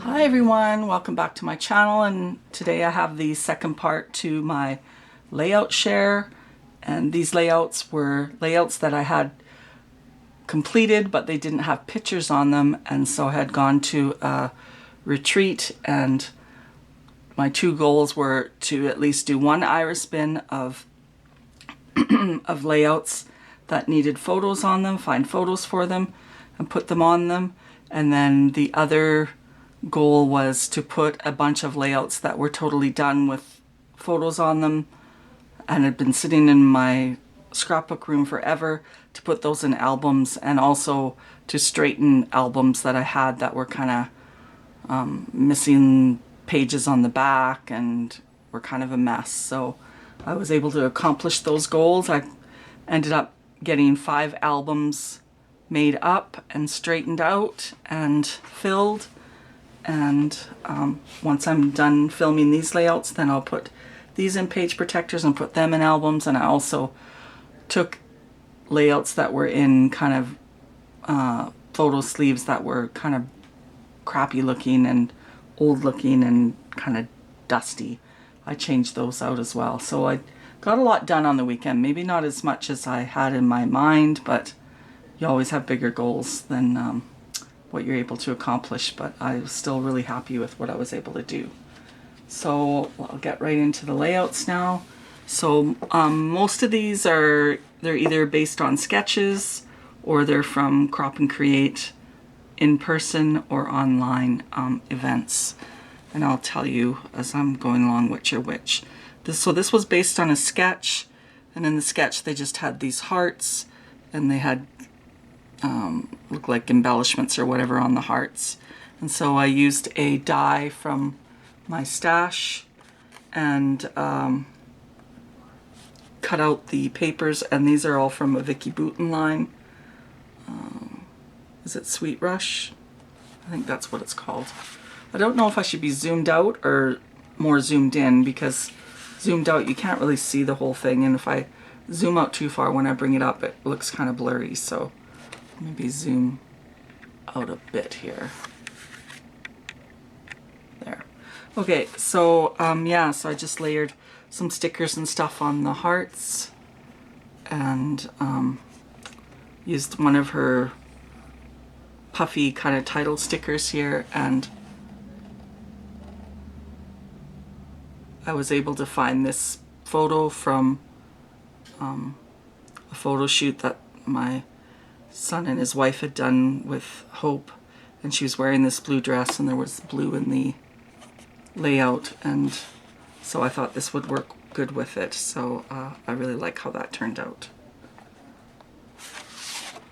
Hi everyone, welcome back to my channel, and today I have the second part to my layout share. And these layouts were layouts that I had completed but they didn't have pictures on them, and so I had gone to a retreat, and my two goals were to at least do one iris bin of of layouts that needed photos on them, find photos for them and put them on them. And then the other goal was to put a bunch of layouts that were totally done with photos on them and had been sitting in my scrapbook room forever, to put those in albums, and also to straighten albums that I had that were kind of missing pages on the back and were kind of a mess. So I was able to accomplish those goals. I ended up getting 5 albums made up and straightened out and filled. And once I'm done filming these layouts, then I'll put these in page protectors and put them in albums. And I also took layouts that were in kind of photo sleeves that were kind of crappy looking and old looking and kind of dusty. I changed those out as well. So I got a lot done on the weekend. Maybe not as much as I had in my mind, but you always have bigger goals than what you're able to accomplish. But I was still really happy with what I was able to do. So I'll get right into the layouts now. So most of these they're either based on sketches or they're from Crop and Create in person or online events. And I'll tell you as I'm going along which are which. So this was based on a sketch, and in the sketch they just had these hearts, and they had look like embellishments or whatever on the hearts. And so I used a die from my stash and cut out the papers, and these are all from a Vicky Boutin line. Is it Sweet Rush? I think that's what it's called. I don't know if I should be zoomed out or more zoomed in, because zoomed out you can't really see the whole thing, and if I zoom out too far when I bring it up it looks kind of blurry. So maybe zoom out a bit here. There. Okay, so yeah, so I just layered some stickers and stuff on the hearts, and used one of her puffy kind of title stickers here, and I was able to find this photo from a photo shoot that my son and his wife had done with Hope, and she was wearing this blue dress and there was blue in the layout, and so I thought this would work good with it. So I really like how that turned out.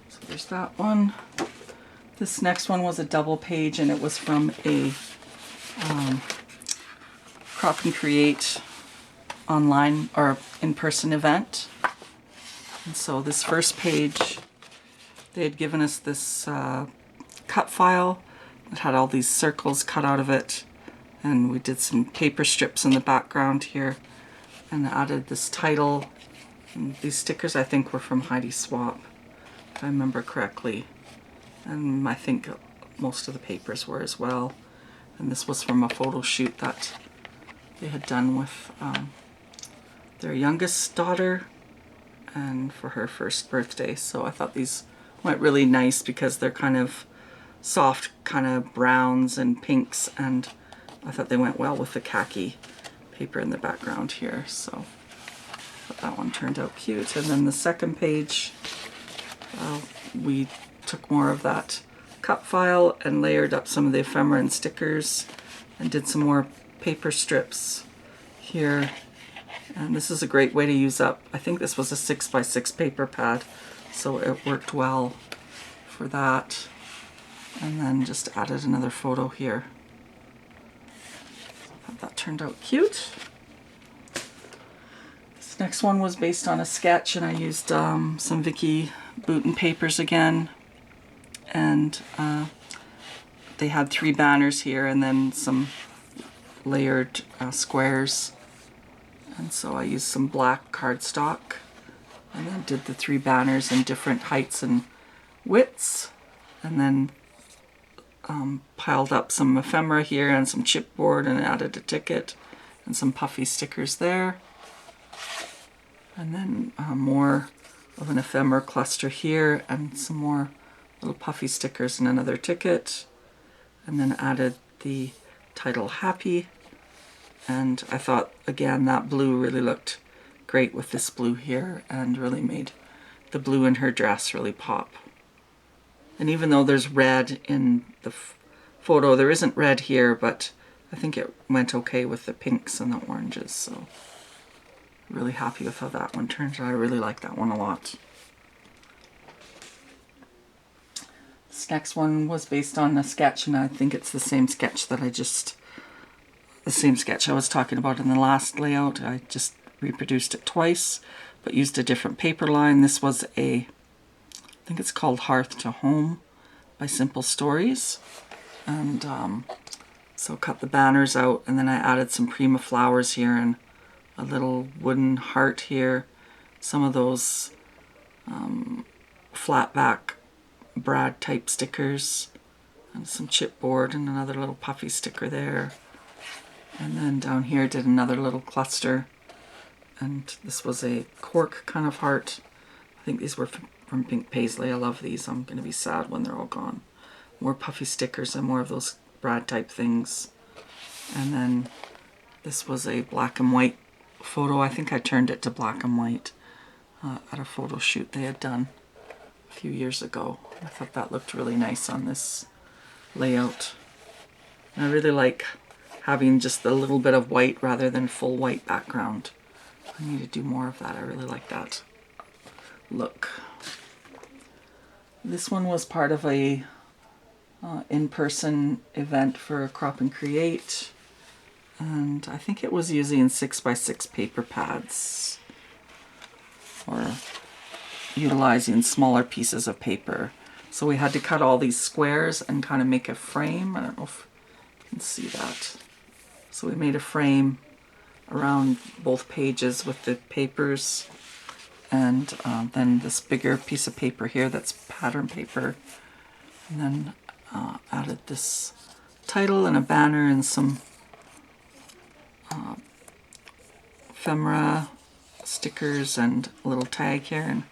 So there's that one. This next one was a double page, and it was from a Crop and Create online or in-person event. And so this first page, they had given us this cut file that had all these circles cut out of it, and we did some paper strips in the background here and added this title. And these stickers I think were from Heidi Swap, if I remember correctly, and I think most of the papers were as well. And this was from a photo shoot that they had done with their youngest daughter and for her first birthday. So I thought these went really nice because they're kind of soft kind of browns and pinks, and I thought they went well with the khaki paper in the background here. So that one turned out cute. And then the second page, we took more of that cut file and layered up some of the ephemera and stickers and did some more paper strips here. And this is a great way to use up, I think this was a 6x6 paper pad, so it worked well for that. And then just added another photo here. That turned out cute. This next one was based on a sketch, and I used some Vicky Boutin papers again. And they had 3 banners here and then some layered squares. And so I used some black cardstock and then did the 3 banners in different heights and widths, and then piled up some ephemera here and some chipboard and added a ticket and some puffy stickers there. And then more of an ephemera cluster here and some more little puffy stickers and another ticket. And then added the title Happy. And I thought, again, that blue really looked great with this blue here and really made the blue in her dress really pop. And even though there's red in the photo, there isn't red here, but I think it went okay with the pinks and the oranges. So really happy with how that one turned out. I really like that one a lot. This next one was based on a sketch, and I think it's the same sketch that the same sketch I was talking about in the last layout. I just reproduced it twice, but used a different paper line. This was I think it's called Hearth to Home by Simple Stories. And so cut the banners out, and then I added some Prima flowers here and a little wooden heart here. Some of those flat back brad type stickers and some chipboard and another little puffy sticker there. And then down here did another little cluster, and this was a cork kind of heart. I think these were from Pink Paisley. I love these. I'm going to be sad when they're all gone. More puffy stickers and more of those brad type things. And then this was a black and white photo. I think I turned it to black and white at a photo shoot they had done a few years ago. I thought that looked really nice on this layout. And I really like having just a little bit of white rather than full white background. I need to do more of that. I really like that look. This one was part of a in-person event for Crop and Create, and I think it was using 6x6 paper pads or utilizing smaller pieces of paper. So we had to cut all these squares and kind of make a frame. I don't know if you can see that. So we made a frame around both pages with the papers, and then this bigger piece of paper here that's pattern paper, and then added this title and a banner and some ephemera stickers and a little tag here, and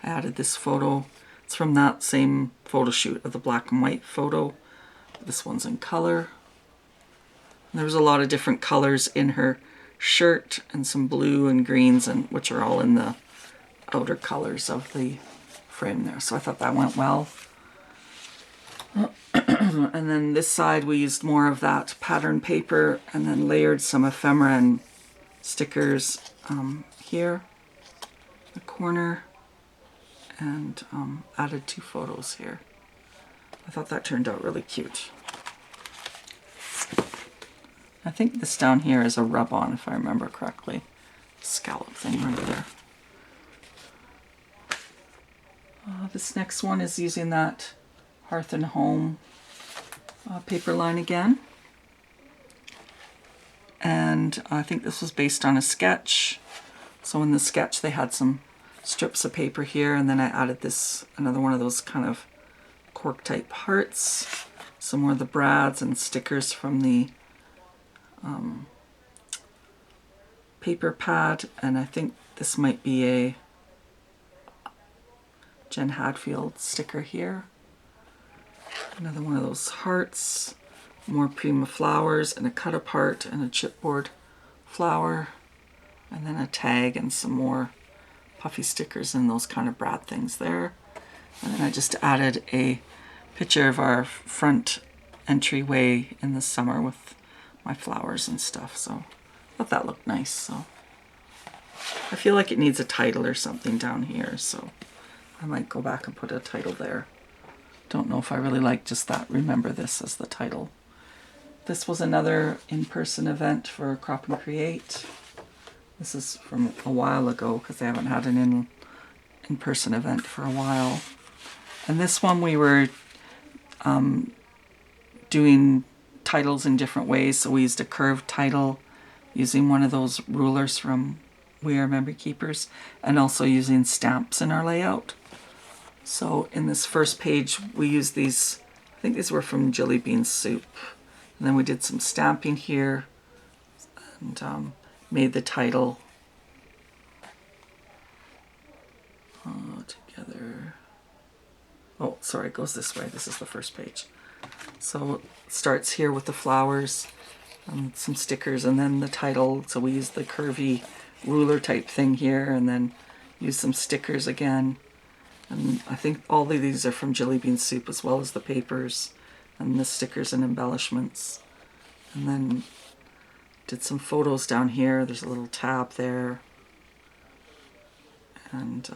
I added this photo. It's from that same photo shoot of the black and white photo. This one's in color. And there was a lot of different colors in her shirt and some blue and greens, and which are all in the outer colors of the frame there. So I thought that went well. And then this side we used more of that pattern paper and then layered some ephemera and stickers here, the corner, and added 2 photos here. I thought that turned out really cute. I think this down here is a rub-on, if I remember correctly. Scallop thing right there. This next one is using that Hearth and Home paper line again. And I think this was based on a sketch. So in the sketch they had some strips of paper here, and then I added this, another one of those kind of cork type hearts, some more of the brads and stickers from the paper pad, and I think this might be a Jen Hadfield sticker here. Another one of those hearts, more Prima flowers and a cut apart and a chipboard flower, and then a tag and some more puffy stickers and those kind of brad things there. And then I just added a picture of our front entryway in the summer with my flowers and stuff, so I thought that looked nice. So I feel like it needs a title or something down here, so I might go back and put a title there. Don't know if I really like just that Remember This as the title. This was another in-person event for Crop and Create. This is from a while ago because they haven't had an in-person event for a while. And this one we were doing titles in different ways. So we used a curved title using one of those rulers from We Are Memory Keepers, and also using stamps in our layout. So in this first page we used these, I think these were from Jelly Bean Soup. And then we did some stamping here and made the title together. Oh, sorry, it goes this way. This is the first page. So it starts here with the flowers, some stickers, and then the title. So we used the curvy ruler type thing here, and then used some stickers again. And I think all of these are from Jelly Bean Soup, as well as the papers and the stickers and embellishments. And then did some photos down here. There's a little tab there. And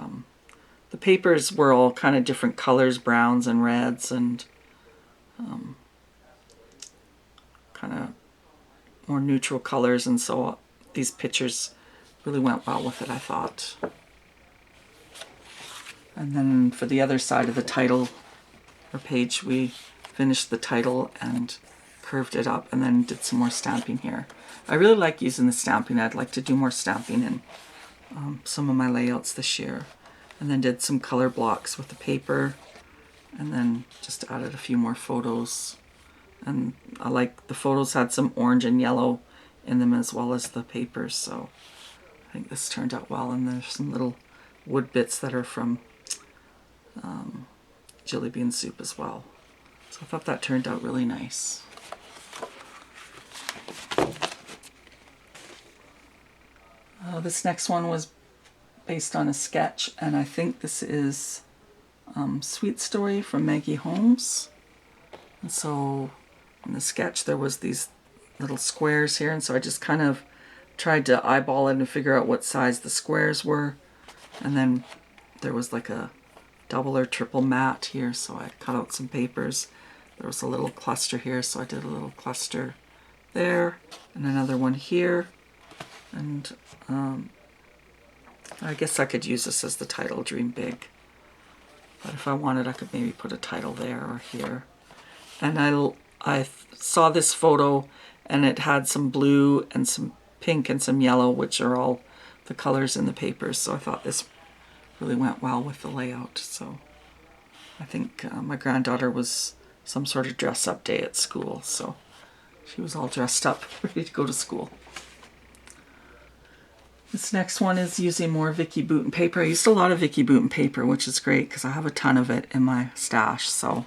the papers were all kind of different colors, browns and reds, and kind of more neutral colors. And so these pictures really went well with it, I thought. And then for the other side of the title or page, we finished the title and curved it up and then did some more stamping here. I really like using the stamping. I'd like to do more stamping in some of my layouts this year. And then did some color blocks with the paper, and then just added a few more photos. And I like the photos had some orange and yellow in them as well as the papers, so I think this turned out well. And there's some little wood bits that are from Jelly Bean Soup as well. So I thought that turned out really nice. This next one was based on a sketch, and I think this is Sweet Story from Maggie Holmes. And so in the sketch there was these little squares here, and so I just kind of tried to eyeball it and figure out what size the squares were. And then there was like a double or triple mat here, so I cut out some papers. There was a little cluster here, so I did a little cluster there and another one here. And I guess I could use this as the title, Dream Big. But if I wanted, I could maybe put a title there or here. And I saw this photo, and it had some blue and some pink and some yellow, which are all the colors in the papers. So I thought this really went well with the layout. So I think my granddaughter was some sort of dress-up day at school, so she was all dressed up, ready to go to school. This next one is using more Vicky Bouton paper. I used a lot of Vicky Bouton paper, which is great because I have a ton of it in my stash. So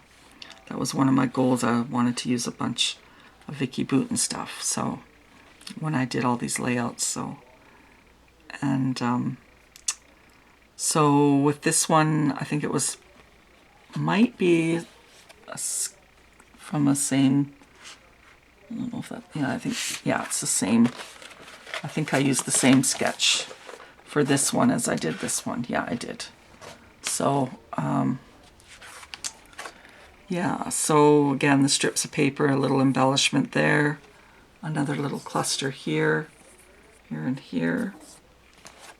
that was one of my goals. I wanted to use a bunch of Vicky Bouton stuff. So when I did all these layouts, so with this one, I think it might be from a same. I don't know if that. Yeah, I think it's the same. I think I used the same sketch for this one as I did this one. Yeah, I did. So, so again, the strips of paper, a little embellishment there, another little cluster here, here and here,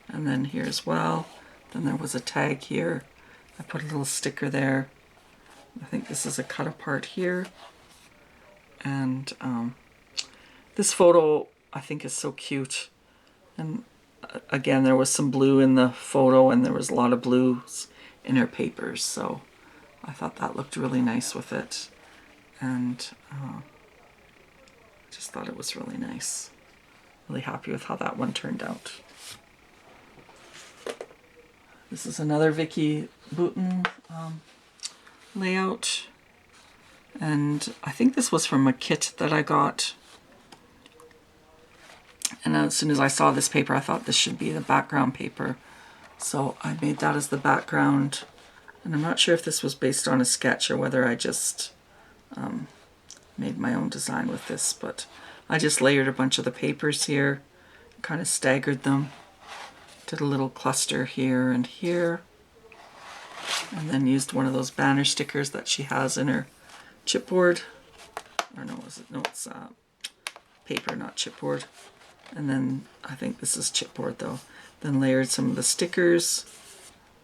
and then here as well. Then there was a tag here. I put a little sticker there. I think this is a cut apart here. And this photo I think is so cute. And again, there was some blue in the photo, and there was a lot of blues in her papers, so I thought that looked really nice with it. And I just thought it was really nice. Really happy with how that one turned out. This is another Vicky Bouton layout, and I think this was from a kit that I got. And as soon as I saw this paper, I thought this should be the background paper. So I made that as the background. And I'm not sure if this was based on a sketch or whether I just made my own design with this. But I just layered a bunch of the papers here, kind of staggered them. Did a little cluster here and here. And then used one of those banner stickers that she has in her chipboard. Or no, it's paper, not chipboard. And then I think this is chipboard though. Then layered some of the stickers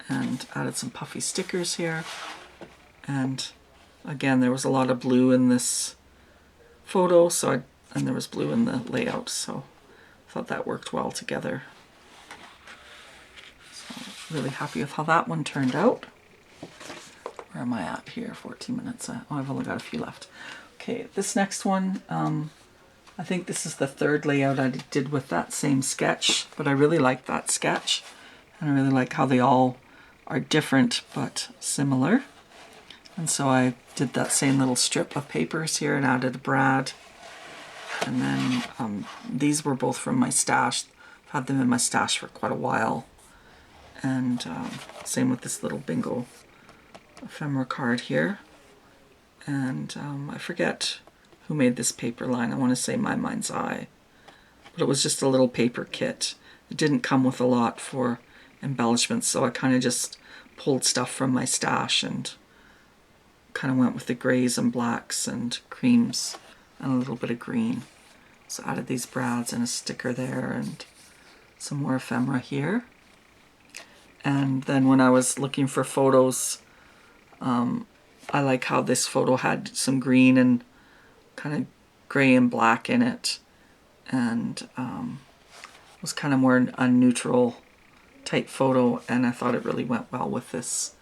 and added some puffy stickers here. And again, there was a lot of blue in this photo, and there was blue in the layout, so I thought that worked well together. So really happy with how that one turned out. Where am I at here? 14 minutes. Oh, I've only got a few left. Okay, this next one, I think this is the third layout I did with that same sketch, but I really like that sketch. And I really like how they all are different but similar. And so I did that same little strip of papers here and added a brad. And then these were both from my stash. I've had them in my stash for quite a while. And same with this little bingo ephemera card here. And I forget who made this paper line. I want to say My Mind's Eye. But it was just a little paper kit. It didn't come with a lot for embellishments, so I kind of just pulled stuff from my stash and kind of went with the grays and blacks and creams and a little bit of green. So added these brads and a sticker there and some more ephemera here. And then when I was looking for photos, I like how this photo had some green and kind of gray and black in it, and was kind of more a neutral type photo, and I thought it really went well with this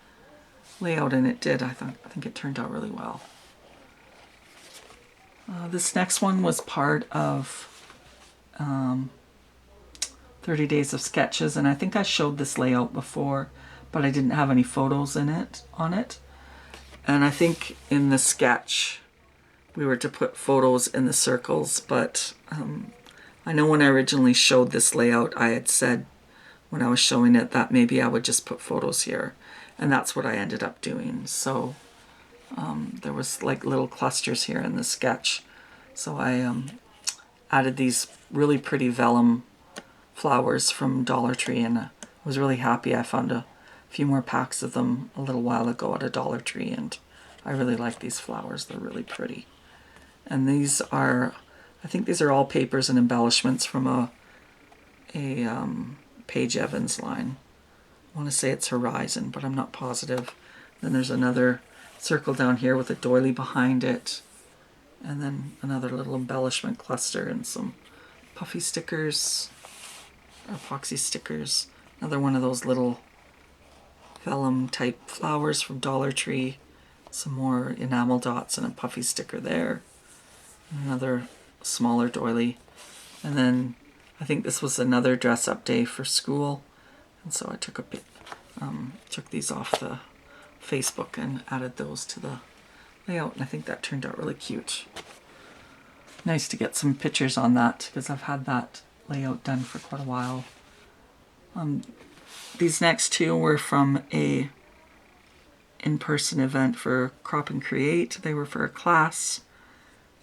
layout, and it did. I think it turned out really well. This next one was part of 30 Days of Sketches, and I think I showed this layout before, but I didn't have any photos on it. And I think in the sketch we were to put photos in the circles, but I know when I originally showed this layout, I had said when I was showing it that maybe I would just put photos here, and that's what I ended up doing. So there was like little clusters here in the sketch, so I added these really pretty vellum flowers from Dollar Tree, and I was really happy. I found a few more packs of them a little while ago at a Dollar Tree, and I really like these flowers. They're really pretty. And these are, I think these are all papers and embellishments from a Paige Evans line. I want to say it's Horizon, but I'm not positive. Then there's another circle down here with a doily behind it, and then another little embellishment cluster and some puffy stickers, epoxy stickers. Another one of those little vellum type flowers from Dollar Tree. Some more enamel dots and a puffy sticker there. Another smaller doily. And then I think this was another dress up day for school, and so I took a bit, took these off the Facebook and added those to the layout, and I think that turned out really cute. Nice to get some pictures on that because I've had that layout done for quite a while. These next two were from a in-person event for Crop and Create. They were for a class,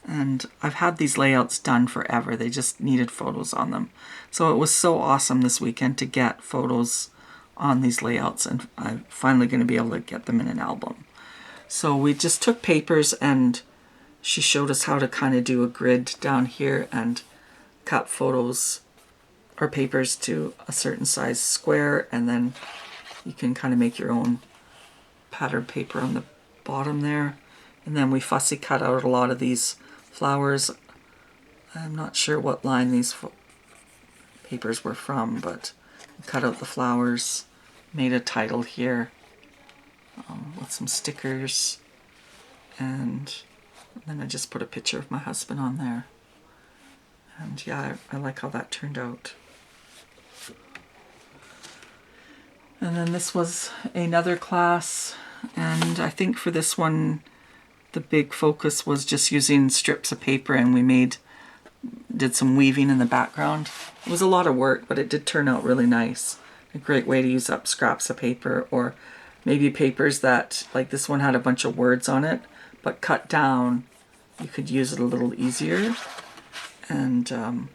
and I've had these layouts done forever. They just needed photos on them. So it was so awesome this weekend to get photos on these layouts, and I'm finally going to be able to get them in an album. So we just took papers, and she showed us how to kind of do a grid down here and cut photos or papers to a certain size square, and then you can kind of make your own pattern paper on the bottom there. And then we fussy cut out a lot of these flowers. I'm not sure what line these papers were from, but we cut out the flowers, made a title here with some stickers, and then I just put a picture of my husband on there. And yeah, I like how that turned out. And then this was another class, and I think for this one the big focus was just using strips of paper, and we did some weaving in the background. It was a lot of work, but it did turn out really nice. A great way to use up scraps of paper, or maybe papers that, like this one had a bunch of words on it, but cut down, you could use it a little easier. And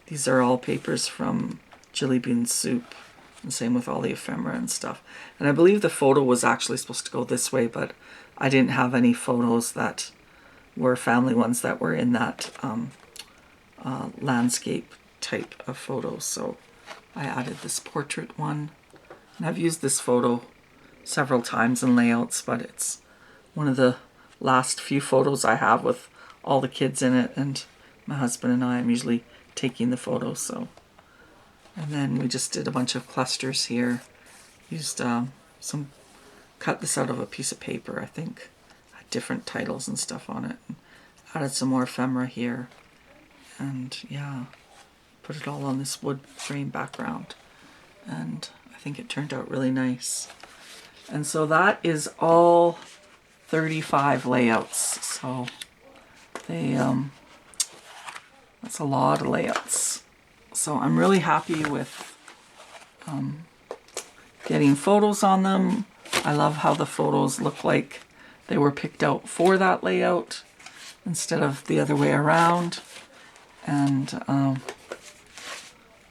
these are all papers from Chili Bean Soup, and same with all the ephemera and stuff. And I believe the photo was actually supposed to go this way, but I didn't have any photos that were family ones that were in that landscape type of photos, so I added this portrait one. And I've used this photo several times in layouts, but it's one of the last few photos I have with all the kids in it, and my husband and I am usually taking the photo. So, and then we just did a bunch of clusters here. Used some cut this out of a piece of paper, I think. Had different titles and stuff on it. Added some more ephemera here. And yeah, put it all on this wood frame background. And I think it turned out really nice. And so that is all 35 layouts. So they, that's a lot of layouts. So I'm really happy with getting photos on them. I love how the photos look like they were picked out for that layout instead of the other way around. And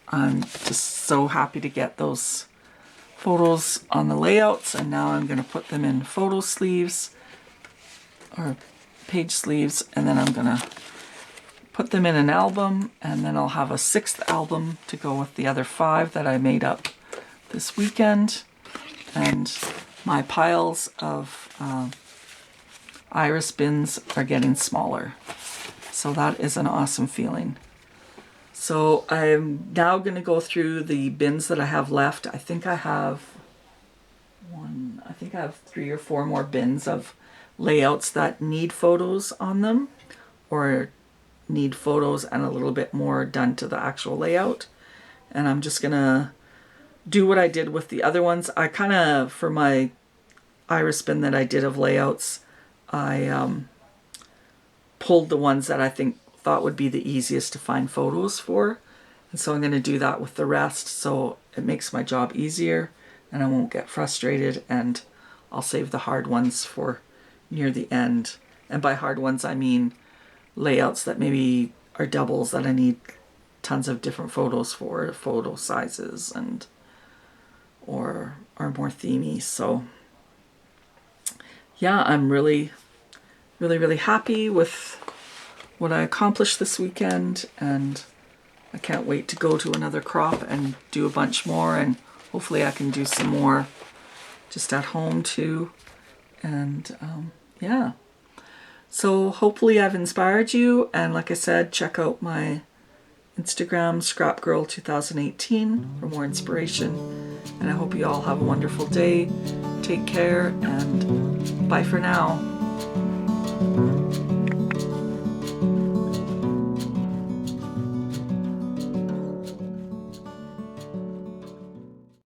I'm just so happy to get those photos on the layouts, and now I'm going to put them in photo sleeves or page sleeves, and then I'm going to put them in an album, and then I'll have a 6th album to go with the other 5 that I made up this weekend. And my piles of iris bins are getting smaller, so that is an awesome feeling. So I'm now going to go through the bins that I have left. I think I have 3 or 4 more bins of layouts that need photos on them, or need photos and a little bit more done to the actual layout. And I'm just going to do what I did with the other ones. I kind of, for my iris bin that I did of layouts, I pulled the ones that I thought would be the easiest to find photos for, and so I'm going to do that with the rest, so it makes my job easier and I won't get frustrated, and I'll save the hard ones for near the end. And by hard ones I mean layouts that maybe are doubles that I need tons of different photos for, photo sizes, and or are more themey. So yeah, I'm really happy with what I accomplished this weekend, and I can't wait to go to another crop and do a bunch more, and hopefully I can do some more just at home too. And yeah, so hopefully I've inspired you, and like I said, check out my Instagram, scrapgirl2018, for more inspiration. And I hope you all have a wonderful day. Take care, and bye for now.